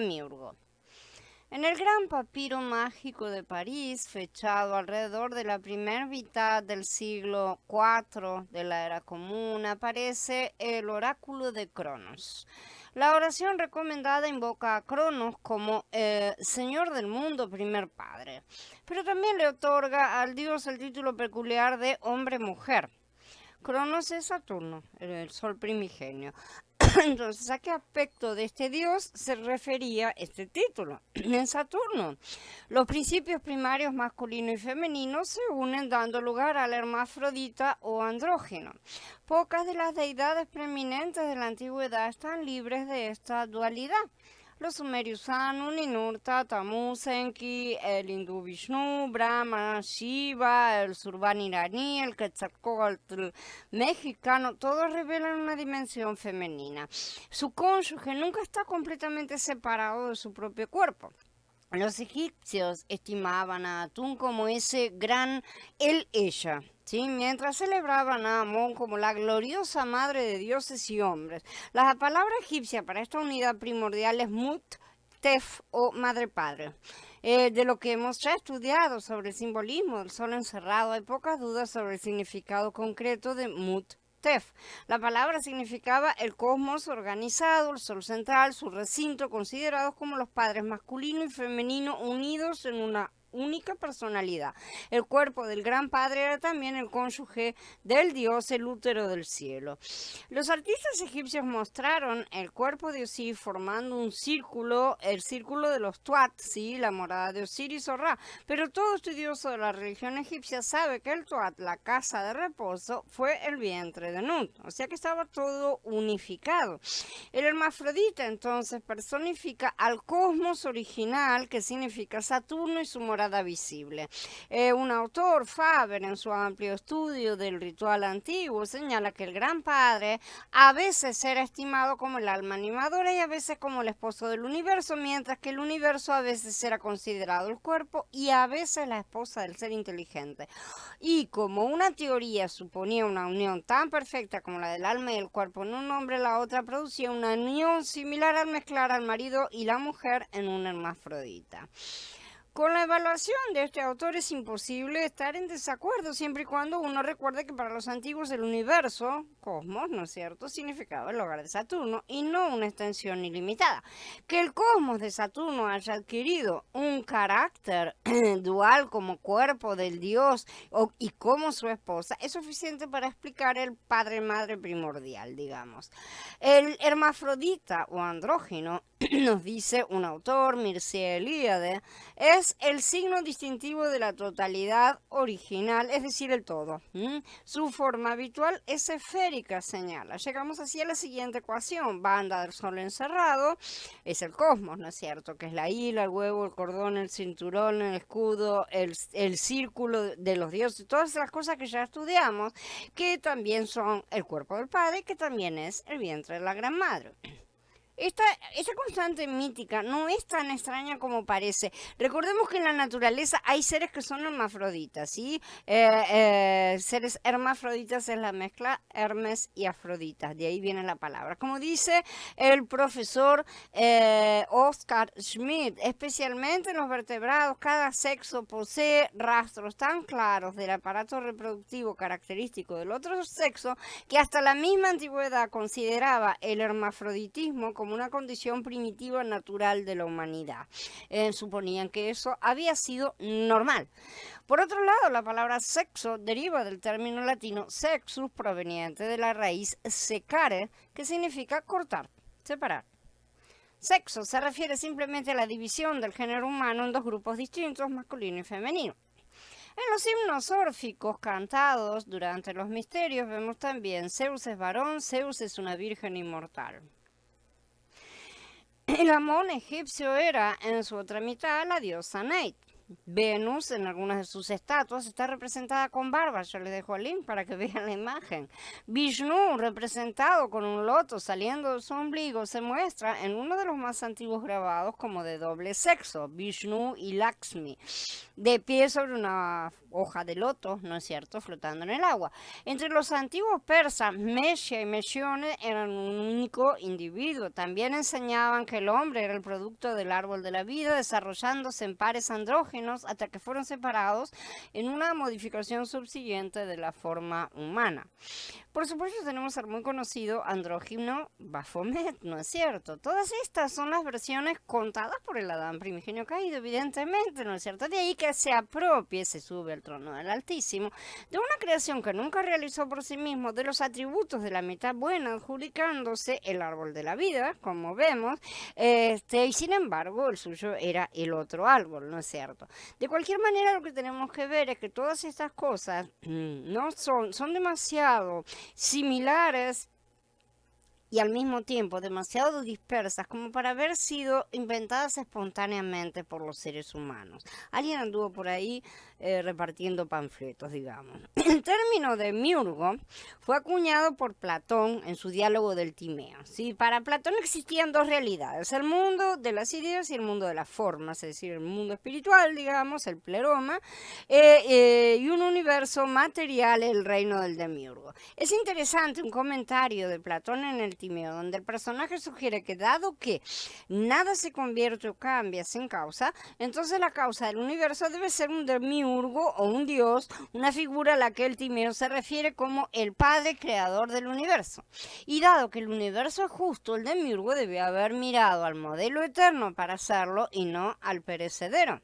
Demiurgo. En el gran papiro mágico de París, fechado alrededor de la primera mitad del siglo IV de la Era Común, aparece el oráculo de Cronos. La oración recomendada invoca a Cronos como Señor del mundo, primer padre, pero también le otorga al dios el título peculiar de hombre-mujer. Cronos es Saturno, el sol primigenio. Entonces, ¿a qué aspecto de este dios se refería este título? En Saturno, los principios primarios masculino y femenino se unen dando lugar al hermafrodita o andrógeno. Pocas de las deidades preeminentes de la antigüedad están libres de esta dualidad. Los sumerios Anu, Ninurta, Tammuz, Enki, el hindú Vishnu, Brahma, Shiva, el Surban iraní, el Quetzalcóatl mexicano, todos revelan una dimensión femenina. Su cónyuge nunca está completamente separado de su propio cuerpo. Los egipcios estimaban a Atún como ese gran él-ella, ¿sí? Mientras celebraban a Amón como la gloriosa madre de dioses y hombres. La palabra egipcia para esta unidad primordial es Mut, Tef o madre-padre. De lo que hemos ya estudiado sobre el simbolismo del sol encerrado, hay pocas dudas sobre el significado concreto de Mut. Tef. La palabra significaba el cosmos organizado, el sol central, su recinto, considerados como los padres masculino y femenino unidos en una única personalidad. El cuerpo del gran padre era también el cónyuge del dios, el útero del cielo. Los artistas egipcios mostraron el cuerpo de Osiris formando un círculo, el círculo de los Tuat, ¿sí? La morada de Osiris o Ra, pero todo estudioso de la religión egipcia sabe que el Tuat, la casa de reposo, fue el vientre de Nut, o sea que estaba todo unificado. El hermafrodita entonces personifica al cosmos original, que significa Saturno y su morada visible. Un autor, Faber, en su amplio estudio del ritual antiguo, señala que el gran padre a veces era estimado como el alma animadora y a veces como el esposo del universo, mientras que el universo a veces era considerado el cuerpo y a veces la esposa del ser inteligente. Y como una teoría suponía una unión tan perfecta como la del alma y el cuerpo en un hombre, la otra producía una unión similar al mezclar al marido y la mujer en un hermafrodita. Con la evaluación de este autor es imposible estar en desacuerdo siempre y cuando uno recuerde que para los antiguos el universo, cosmos, ¿no es cierto?, significaba el hogar de Saturno y no una extensión ilimitada. Que el cosmos de Saturno haya adquirido un carácter dual como cuerpo del dios y como su esposa es suficiente para explicar el padre-madre primordial, digamos. El hermafrodita o andrógino, nos dice un autor, Mircea Eliade, es el signo distintivo de la totalidad original, es decir, el todo. Su forma habitual es esférica, señala. Llegamos así a la siguiente ecuación. Banda del sol encerrado es el cosmos, ¿no es cierto? Que es la isla, el huevo, el cordón, el cinturón, el escudo, el círculo de los dioses, todas las cosas que ya estudiamos, que también son el cuerpo del padre, que también es el vientre de la gran madre. Esta constante mítica no es tan extraña como parece. Recordemos que en la naturaleza hay seres que son hermafroditas, ¿sí? Seres hermafroditas es la mezcla Hermes y Afrodita, de ahí viene la palabra. Como dice el profesor Oscar Schmidt, especialmente en los vertebrados, cada sexo posee rastros tan claros del aparato reproductivo característico del otro sexo que hasta la misma antigüedad consideraba el hermafroditismo como una condición primitiva natural de la humanidad. Suponían que eso había sido normal. Por otro lado, la palabra sexo deriva del término latino sexus, proveniente de la raíz secare, que significa cortar, separar. Sexo se refiere simplemente a la división del género humano en dos grupos distintos, masculino y femenino. En los himnos órficos cantados durante los misterios vemos también Zeus es varón, Zeus es una virgen inmortal. El Amón egipcio era, en su otra mitad, la diosa Neit. Venus, en algunas de sus estatuas, está representada con barba. Yo les dejo el link para que vean la imagen. Vishnu, representado con un loto saliendo de su ombligo, se muestra en uno de los más antiguos grabados como de doble sexo, Vishnu y Lakshmi, de pie sobre una hoja de loto, ¿no es cierto?, flotando en el agua. Entre los antiguos persas, Meshia y Meshione eran un único individuo. También enseñaban que el hombre era el producto del árbol de la vida, desarrollándose en pares andrógenos hasta que fueron separados en una modificación subsiguiente de la forma humana. Por supuesto tenemos al muy conocido andrógino Baphomet, ¿no es cierto? Todas estas son las versiones contadas por el Adán primigenio caído, evidentemente, ¿no es cierto? De ahí que se apropie, se sube al trono del Altísimo, de una creación que nunca realizó por sí mismo, de los atributos de la mitad buena, adjudicándose el árbol de la vida, como vemos, y sin embargo el suyo era el otro árbol, ¿no es cierto? De cualquier manera, lo que tenemos que ver es que todas estas cosas no son demasiado similares y al mismo tiempo demasiado dispersas como para haber sido inventadas espontáneamente por los seres humanos. Alguien anduvo por ahí repartiendo panfletos, digamos. El término demiurgo fue acuñado por Platón en su diálogo del Timeo. ¿Sí? Para Platón existían dos realidades, el mundo de las ideas y el mundo de las formas, es decir, el mundo espiritual, digamos, el pleroma, y un universo material, el reino del demiurgo. Es interesante un comentario de Platón en el Timeo, donde el personaje sugiere que dado que nada se convierte o cambia sin causa, entonces la causa del universo debe ser un demiurgo o un dios, una figura a la que el Timeo se refiere como el padre creador del universo. Y dado que el universo es justo, el demiurgo debe haber mirado al modelo eterno para hacerlo y no al perecedero.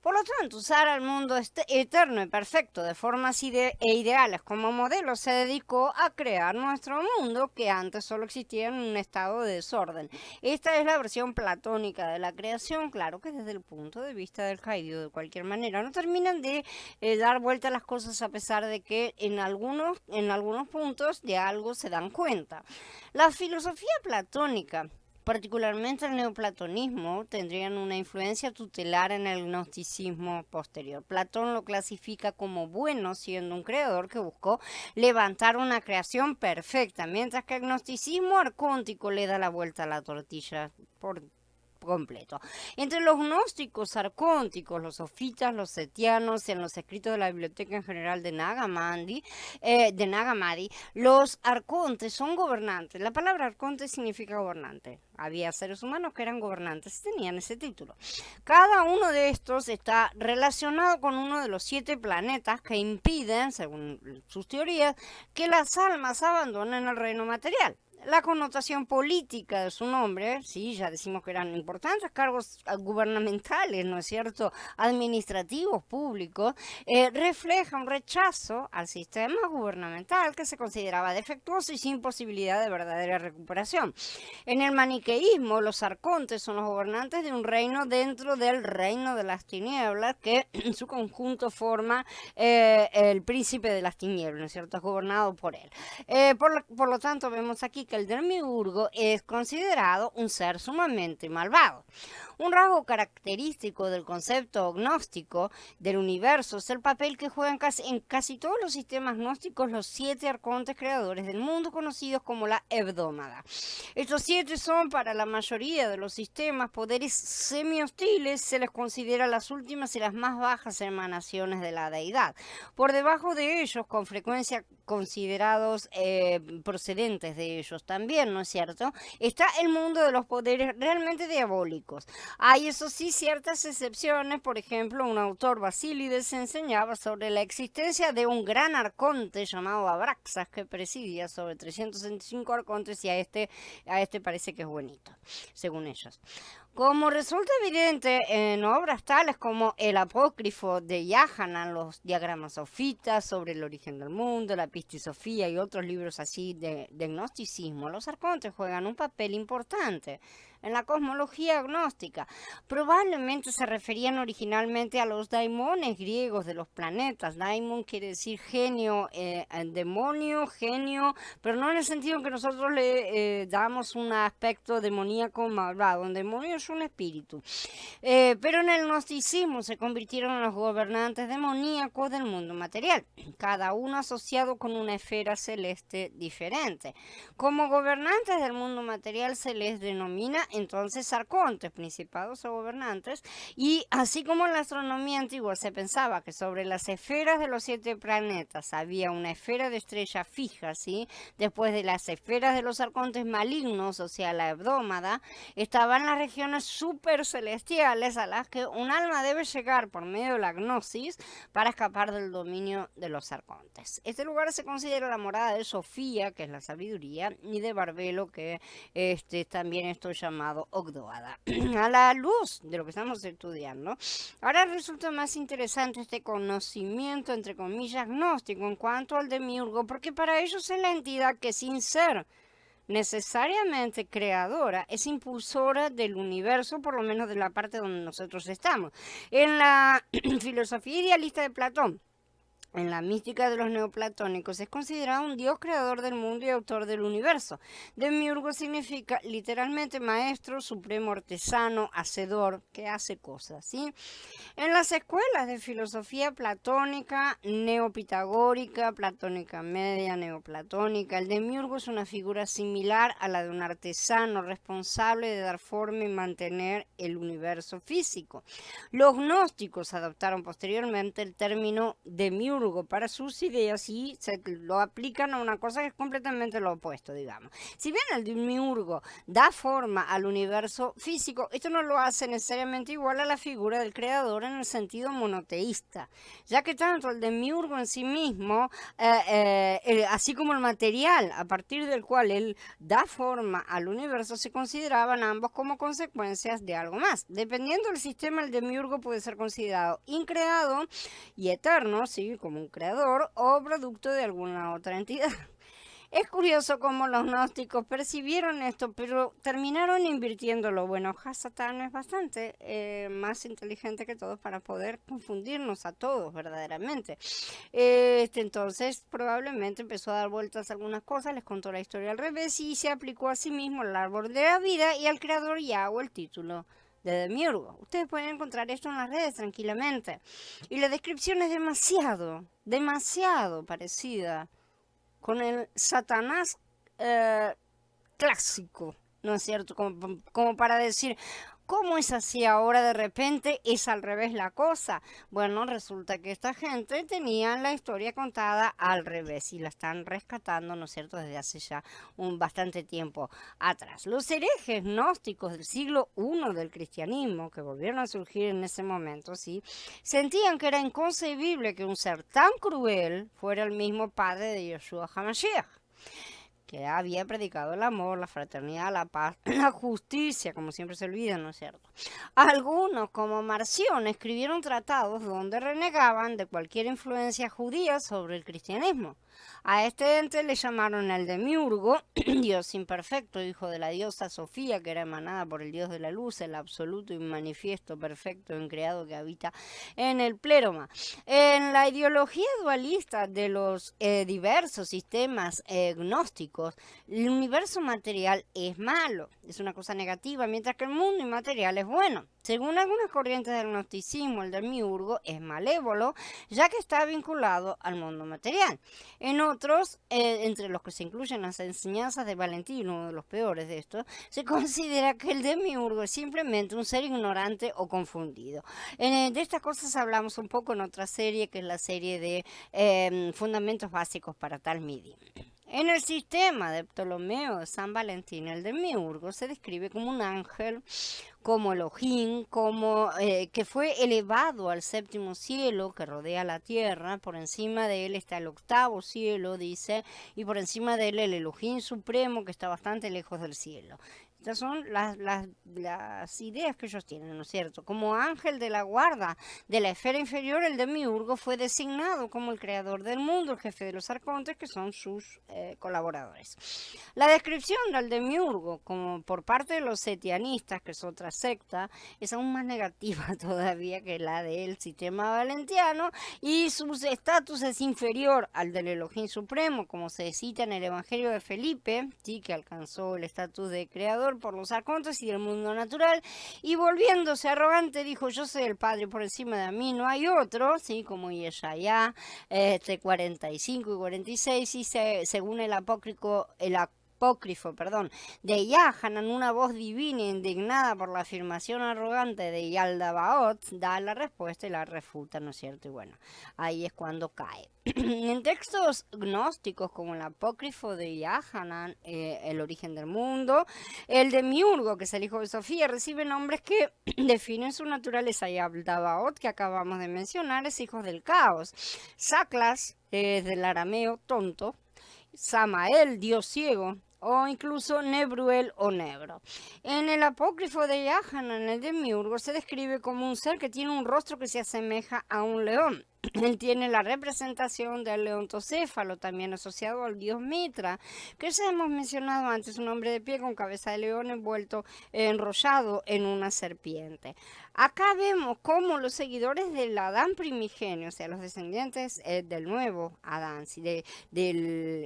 Por lo tanto, usar al mundo eterno y perfecto de formas e ideales como modelo se dedicó a crear nuestro mundo que antes solo existía en un estado de desorden. Esta es la versión platónica de la creación, claro que desde el punto de vista del caído, de cualquier manera, no terminan de dar vuelta a las cosas a pesar de que en algunos puntos de algo se dan cuenta. La filosofía platónica, particularmente el neoplatonismo, tendrían una influencia tutelar en el gnosticismo posterior. Platón lo clasifica como bueno, siendo un creador que buscó levantar una creación perfecta, mientras que el gnosticismo arcóntico le da la vuelta a la tortilla por completo. Entre los gnósticos arcónticos, los sofitas, los setianos y en los escritos de la biblioteca en general de Nag Hammadi, los arcontes son gobernantes. La palabra arconte significa gobernante. Había seres humanos que eran gobernantes y tenían ese título. Cada uno de estos está relacionado con uno de los 7 planetas que impiden, según sus teorías, que las almas abandonen el reino material. La connotación política de su nombre, sí, ya decimos que eran importantes cargos gubernamentales, ¿no es cierto?, administrativos, públicos, refleja un rechazo al sistema gubernamental que se consideraba defectuoso y sin posibilidad de verdadera recuperación. En el maniqueísmo, los arcontes son los gobernantes de un reino dentro del reino de las tinieblas, que en su conjunto forma el príncipe de las tinieblas, ¿no es cierto?, es gobernado por él. Por lo tanto, vemos aquí que el demiurgo es considerado un ser sumamente malvado. Un rasgo característico del concepto gnóstico del universo es el papel que juegan en casi todos los sistemas gnósticos los 7 arcontes creadores del mundo, conocidos como la Hebdómada. Estos 7 son, para la mayoría de los sistemas, poderes semi-hostiles, se les considera las últimas y las más bajas emanaciones de la deidad. Por debajo de ellos, con frecuencia considerados procedentes de ellos también, ¿no es cierto?, está el mundo de los poderes realmente diabólicos. Hay, eso sí, ciertas excepciones. Por ejemplo, un autor, Basílides, enseñaba sobre la existencia de un gran arconte llamado Abraxas que presidía sobre 365 arcontes y a este parece que es bonito, según ellos. Como resulta evidente en obras tales como el apócrifo de Yahanan, los diagramas sofitas sobre el origen del mundo, la Pistisofía y otros libros así de gnosticismo, los arcontes juegan un papel importante. en la cosmología gnóstica. Probablemente se referían originalmente a los daimones griegos de los planetas. Daimon quiere decir genio, demonio, genio, pero no en el sentido en que nosotros le damos un aspecto demoníaco malvado. Un demonio es un espíritu. Pero en el gnosticismo se convirtieron en los gobernantes demoníacos del mundo material, cada uno asociado con una esfera celeste diferente. Como gobernantes del mundo material se les denomina entonces arcontes, principados o gobernantes, y así como en la astronomía antigua se pensaba que sobre las esferas de los 7 planetas había una esfera de estrella fija, ¿sí? Después de las esferas de los arcontes malignos, o sea, la hebdómada, estaban las regiones supercelestiales a las que un alma debe llegar por medio de la gnosis para escapar del dominio de los arcontes. Este lugar se considera la morada de Sofía, que es la sabiduría, y de Barbelo, que también esto llamado Ogdoada. A la luz de lo que estamos estudiando, ahora resulta más interesante este conocimiento, entre comillas, gnóstico en cuanto al demiurgo, porque para ellos es la entidad que sin ser necesariamente creadora, es impulsora del universo, por lo menos de la parte donde nosotros estamos. En la filosofía idealista de Platón, en la mística de los neoplatónicos, es considerado un dios creador del mundo y autor del universo. Demiurgo significa literalmente maestro, supremo artesano, hacedor, que hace cosas, ¿sí? En las escuelas de filosofía platónica, neopitagórica, platónica media, neoplatónica, el demiurgo es una figura similar a la de un artesano responsable de dar forma y mantener el universo físico. Los gnósticos adoptaron posteriormente el término demiurgo para sus ideas y se lo aplican a una cosa que es completamente lo opuesto, digamos. Si bien el demiurgo da forma al universo físico, esto no lo hace necesariamente igual a la figura del creador en el sentido monoteísta, ya que tanto el demiurgo en sí mismo, así como el material a partir del cual él da forma al universo, se consideraban ambos como consecuencias de algo más. Dependiendo del sistema, el demiurgo puede ser considerado increado y eterno, ¿sí? Como un creador o producto de alguna otra entidad. Es curioso cómo los gnósticos percibieron esto, pero terminaron invirtiéndolo. Bueno, Hasatán es bastante más inteligente que todos para poder confundirnos a todos verdaderamente. Entonces probablemente empezó a dar vueltas a algunas cosas, les contó la historia al revés y se aplicó a sí mismo el árbol de la vida y al creador Yahweh el título de demiurgo. Ustedes pueden encontrar esto en las redes tranquilamente. Y la descripción es demasiado parecida con el Satanás clásico, ¿no es cierto? Como para decir, ¿cómo es así ahora de repente? ¿Es al revés la cosa? Bueno, resulta que esta gente tenía la historia contada al revés y la están rescatando, ¿no es cierto?, desde hace ya bastante tiempo atrás. Los herejes gnósticos del siglo I del cristianismo, que volvieron a surgir en ese momento, ¿sí?, sentían que era inconcebible que un ser tan cruel fuera el mismo padre de Yeshua HaMashiach, que había predicado el amor, la fraternidad, la paz, la justicia, como siempre se olvida, ¿no es cierto? Algunos, como Marción, escribieron tratados donde renegaban de cualquier influencia judía sobre el cristianismo. A este ente le llamaron el demiurgo, dios imperfecto, hijo de la diosa Sofía, que era emanada por el dios de la luz, el absoluto y manifiesto, perfecto, increado que habita en el pléroma. En la ideología dualista de los diversos sistemas gnósticos, el universo material es malo, es una cosa negativa, mientras que el mundo inmaterial es bueno. Según algunas corrientes del gnosticismo, el demiurgo es malévolo, ya que está vinculado al mundo material. En otros, entre los que se incluyen las enseñanzas de Valentín, uno de los peores de estos, se considera que el demiurgo es simplemente un ser ignorante o confundido. De estas cosas hablamos un poco en otra serie, que es la serie de Fundamentos Básicos para Talmidim. En el sistema de Ptolomeo de San Valentín, el demiurgo se describe como un ángel, como Elohim, como que fue elevado al séptimo cielo que rodea la tierra. Por encima de él está el octavo cielo, dice, y por encima de él el Elohim supremo, que está bastante lejos del cielo. Estas son las ideas que ellos tienen, ¿no es cierto? Como ángel de la guarda de la esfera inferior, el demiurgo fue designado como el creador del mundo, el jefe de los arcontes, que son sus colaboradores. La descripción del demiurgo, como por parte de los setianistas, que es otra secta, es aún más negativa todavía que la del sistema valentiano, y su estatus es inferior al del Elohim Supremo, como se cita en el Evangelio de Felipe, ¿sí? Que alcanzó el estatus de creador por los arcontes y del mundo natural, y volviéndose arrogante dijo: yo soy el Padre, por encima de mí no hay otro, ¿sí? Como Yeshaya 45 y 46, y según el apócrifo de Yahanan, una voz divina indignada por la afirmación arrogante de Yaldabaoth, da la respuesta y la refuta, ¿no es cierto? Y bueno, ahí es cuando cae. En textos gnósticos como el apócrifo de Yahanan, el origen del mundo, el demiurgo, que es el hijo de Sofía, recibe nombres que definen su naturaleza. Yaldabaoth, que acabamos de mencionar, es hijo del caos. Saklas, del arameo tonto. Samael, Dios ciego, o incluso Nebruel o Nebro. En el apócrifo de Yahanan, el demiurgo, se describe como un ser que tiene un rostro que se asemeja a un león. Él tiene la representación del leontocéfalo, también asociado al dios Mitra, que ya hemos mencionado antes, un hombre de pie con cabeza de león enrollado en una serpiente. Acá vemos cómo los seguidores del Adán primigenio, o sea, los descendientes del nuevo Adán,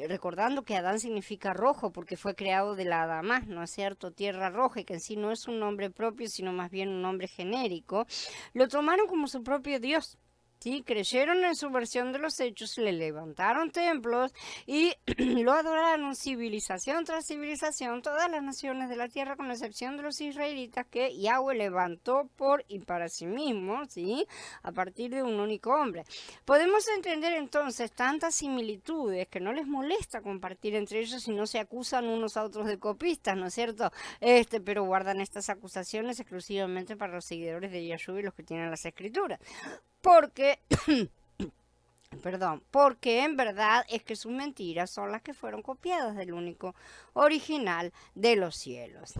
recordando que Adán significa rojo porque fue creado de la Adamá, ¿no es cierto? Tierra roja, y que en sí no es un nombre propio, sino más bien un nombre genérico, lo tomaron como su propio dios. Sí, creyeron en su versión de los hechos, le levantaron templos y lo adoraron civilización tras civilización, todas las naciones de la tierra, con la excepción de los israelitas, que Yahweh levantó por y para sí mismo, ¿sí? A partir de un único hombre. Podemos entender entonces tantas similitudes que no les molesta compartir entre ellos y no se acusan unos a otros de copistas, ¿no es cierto? Pero guardan estas acusaciones exclusivamente para los seguidores de Yahshua y los que tienen las escrituras. Porque en verdad es que sus mentiras son las que fueron copiadas del único original de los cielos.